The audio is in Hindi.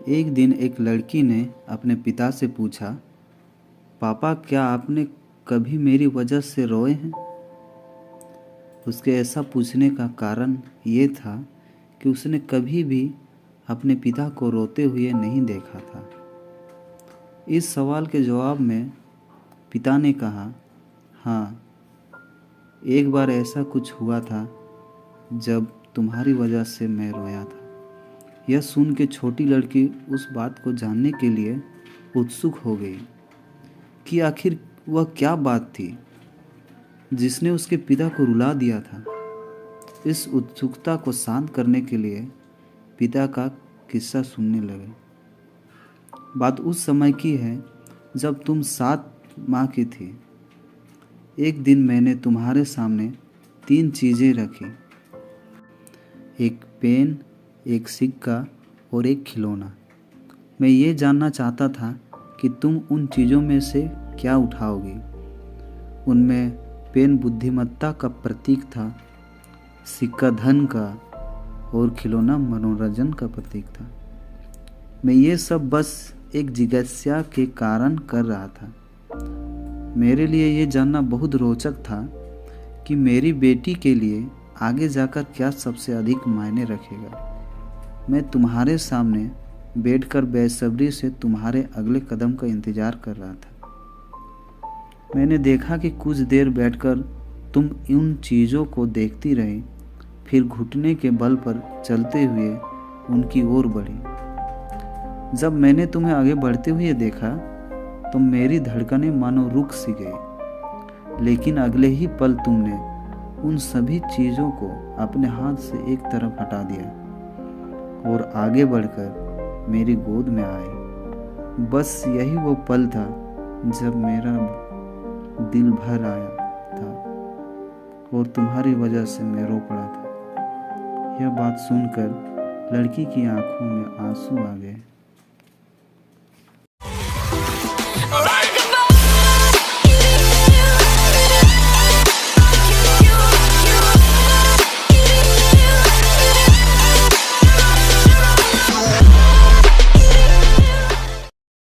एक दिन एक लड़की ने अपने पिता से पूछा, पापा क्या आपने कभी मेरी वजह से रोए हैं? उसके ऐसा पूछने का कारण ये था कि उसने कभी भी अपने पिता को रोते हुए नहीं देखा था। इस सवाल के जवाब में पिता ने कहा, हाँ, एक बार ऐसा कुछ हुआ था जब तुम्हारी वजह से मैं रोया था। यह सुन के छोटी लड़की उस बात को जानने के लिए उत्सुक हो गई कि आखिर वह क्या बात थी जिसने उसके पिता को रुला दिया था। इस उत्सुकता को शांत करने के लिए पिता का किस्सा सुनने लगे। बात उस समय की है जब तुम 7 माह की थी। एक दिन मैंने तुम्हारे सामने 3 चीज़ें रखी, एक पेन, एक सिक्का और एक खिलौना। मैं ये जानना चाहता था कि तुम उन चीज़ों में से क्या उठाओगी। उनमें पेन बुद्धिमत्ता का प्रतीक था, सिक्का धन का और खिलौना मनोरंजन का प्रतीक था। मैं ये सब बस एक जिज्ञासा के कारण कर रहा था। मेरे लिए ये जानना बहुत रोचक था कि मेरी बेटी के लिए आगे जाकर क्या सबसे अधिक मायने रखेगा। मैं तुम्हारे सामने बैठकर बेसब्री से तुम्हारे अगले कदम का इंतज़ार कर रहा था। मैंने देखा कि कुछ देर बैठकर तुम उन चीज़ों को देखती रही, फिर घुटने के बल पर चलते हुए उनकी ओर बढ़ी। जब मैंने तुम्हें आगे बढ़ते हुए देखा तो मेरी धड़कनें मानो रुक सी गई, लेकिन अगले ही पल तुमने उन सभी चीज़ों को अपने हाथ से एक तरफ हटा दिया और आगे बढ़कर मेरी गोद में आए। बस यही वो पल था जब मेरा दिल भर आया था और तुम्हारी वजह से मैं रो पड़ा था। यह बात सुनकर लड़की की आंखों में आंसू आ गए।